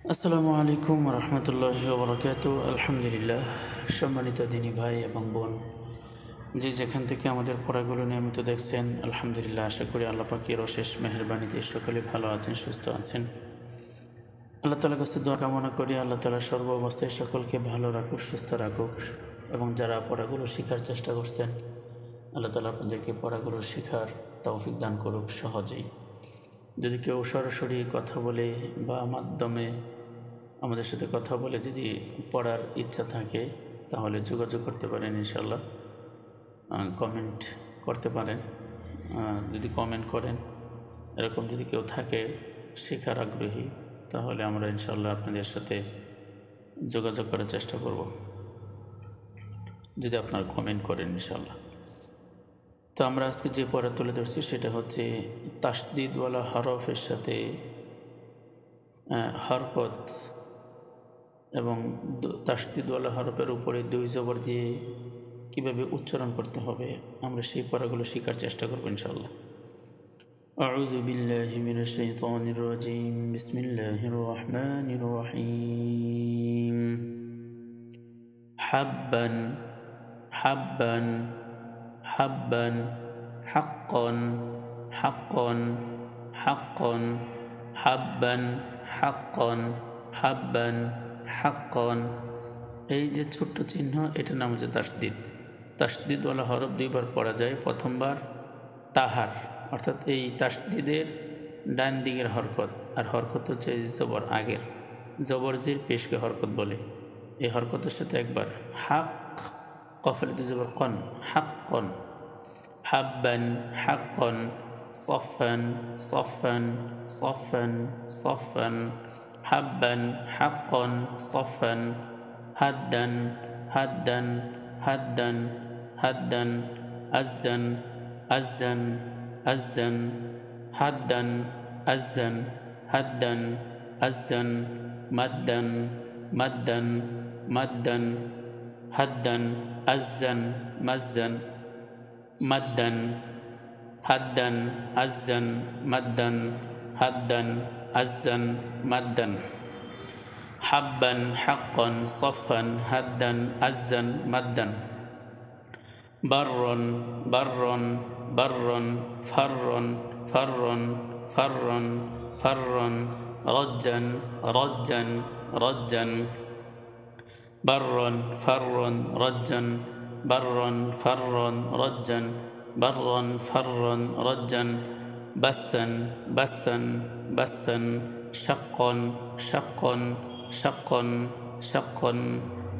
আসসালামু আলাইকুম রহমতুল্লাহি ওবরাকাতু। আলহামদুলিল্লাহ। সম্মানিত দিনী ভাই এবং বোন, যে যেখান থেকে আমাদের পড়াগুলো নিয়মিত দেখছেন, আলহামদুলিল্লাহ, আশা করি আল্লাহ পাকের অশেষ মেহেরবানিতে সকলে ভালো আছেন, সুস্থ আছেন। আল্লাহ তাআলার কাছে দোয়া কামনা করি আল্লাহ তাআলা সর্ব অবস্থায় সকলকে ভালো রাখুক, সুস্থ রাখুক। এবং যারা পড়াগুলো শেখার চেষ্টা করছেন, আল্লাহ তাআলা আপনাদেরকে পড়াগুলো শেখার তৌফিক দান করুক সহজেই। যদি কেউ সরাসরি কথা বলে বা মাধ্যমে আমাদের সাথে কথা বলে যদি পড়ার ইচ্ছা থাকে, তাহলে যোগাযোগ করতে পারেন ইনশাল্লাহ। কমেন্ট করতে পারেন। যদি কমেন্ট করেন, এরকম যদি কেউ থাকে শেখার আগ্রহী, তাহলে আমরা ইনশাল্লাহ আপনাদের সাথে যোগাযোগ করার চেষ্টা করব, যদি আপনারা কমেন্ট করেন ইনশাল্লাহ। তো আমরা আজকে যে পড়া তুলে ধরছি সেটা হচ্ছে তাসদিদওয়ালা হরফের সাথে হরকত এবং তাসদিদওয়ালা হরফের উপরে দুই জবর দিয়ে কীভাবে উচ্চারণ করতে হবে, আমরা সেই পড়াগুলো শেখার চেষ্টা করব ইনশাআল্লাহ। আউযু বিল্লাহি মিনাশ শাইতানির রাজিম। বিসমিল্লাহির রহমানির রহিম। হাব্বান হাব্বান হাব্বান, হাক্কান হাক্কান হাক্কান, হাব্বান হাক্কান হাব্বান হাক্কান। এই যে ছোট্ট চিহ্ন, এটার নাম হচ্ছে তাসদিদ। তাসদিদওয়ালা হরফ দুইবার পড়া যায়। প্রথমবার তাহার, অর্থাৎ এই তাসদিদের ডান দিকের হরকত, আর হরকত হচ্ছে এই জবর আগের, জবরজির পেশকে হরকত বলে। এই হরকতের সাথে একবার হাক, কফালিতে জবর কন, হাক্কন, হাব্বান হাক্কন, সফান সফান সফান সফান, হাব্বান হাক্কন সফান, হাদ্দান হাদ্দান হাদ্দান হাদ্দান, আজ্জান আজ্জান আজ্জান, হাদ্দান আজ্জান হাদ্দান আজ্জান, মাদ্দান মাদ্দান মাদ্দান, হাদ্দান আজ্জান মাজ্জান মাদ্দান, হাদ্দান আজ্জান মাদ্দান, হাদ্দান আজ্জান মাদ্দান, হাব্বান হাক্কান সফান, হাদ্দান আজ্জান মাদ্দান, বাররন বাররন বাররন, ফাররন ফাররন ফাররন ফাররন, রজ্জান রজ্জান রজ্জান, বাররন ফাররন রজ্জান, বাররন ফাররন রজ্জান, বাররন ফাররন রজ্জান, বাসসান বাসসান বাসসান, শাক্কন শাক্কন শাক্কন শাক্কন,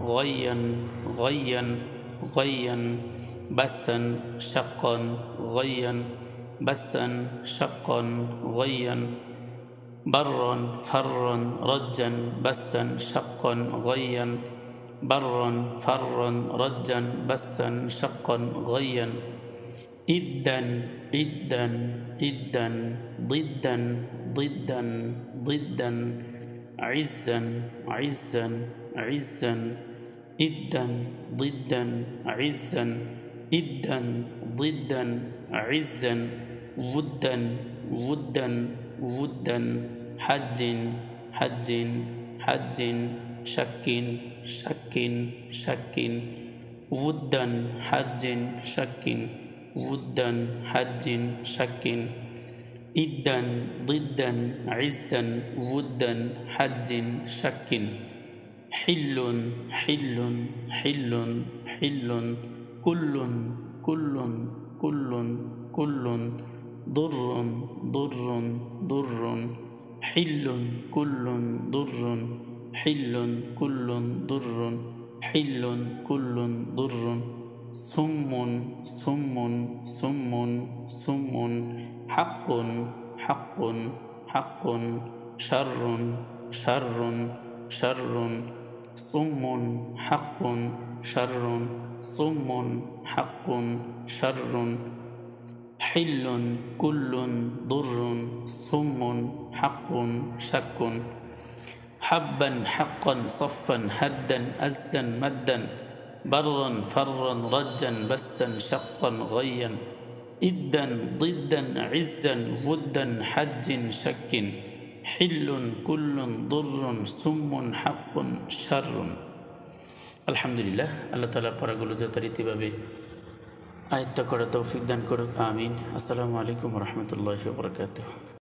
গায়্যান গায়্যান গায়্যান, বাসসান শাক্কন গায়্যান বাসসান শাক্কন গায়্যান, বাররন ফাররন রজ্জান, বাসসান শাক্কন গায়্যান, বাররন ফাররন রজ্জান, বাসসান শাক্কন গায়্যান, ইদ্দান ইদ্দান ইদ্দান, দিদ্দান দিদ্দান দিদ্দান, ইজ্জান ইজ্জান ইজ্জান, ইদ্দান দিদ্দান ইজ্জান, ইদ্দান দিদ্দান ইজ্জান, উদ্দান উদ্দান উদ্দান, হাজ্জিন হাজ্জিন হাজ্জিন, শাক্কিন শাক্কিন শাক্কিন, উদ্দান হাজ্জিন শাক্কিন, উদ্দান হাজ্জিন শাক্কিন, ইদ্দান দিদ্দান ইজ্জান, উদ্দান হাজ্জিন শাক্কিন, হিল্লুন হিল্লুন হিল্লুন হিল্লুন, কুল্লুন কুল্লুন কুল্লুন কুল্লুন, দুররুন দুররুন দুররুন, হিল্লুন কুল্লুন দুররুন, হিল্লুন কুল্লুন দুররুন, হিল্লুন কুল্লুন দুররুন, সুম্মুন সুম্মুন সুম্মুন সুম্মুন, হাক্কুন হাক্কুন হাক্কুন, শাররুন শাররুন শাররুন, সুম্মুন হাক্কুন শাররুন, সুম্মুন হাক্কুন শাররুন, হিল্লুন কুল্লুন দুররুন, সুম্মুন হাক্কুন শাক্কুন, হাব্বান হাক্কান সফান, হাদ্দান আজ্জান মাদ্দান, বাররন ফাররন রজ্জান, বাসসান শাক্কান গায়্যান, ইদ্দান দিদ্দান ইজ্জান, উদ্দান হাজ্জিন শাক্কিন, হিল্লুন কুল্লুন দুররুন সুম্মুন হাক্কুন শাররুন। আলহামদুলিল্লাহ, আল্লাহ তাআলা পড়াগুলো যথারীতিভাবে আয়ত্ত করার তৌফিক দান করুক, আমিন। আসসালামু আলাইকুম ওয়া রাহমাতুল্লাহি ওয়া বারাকাতুহু।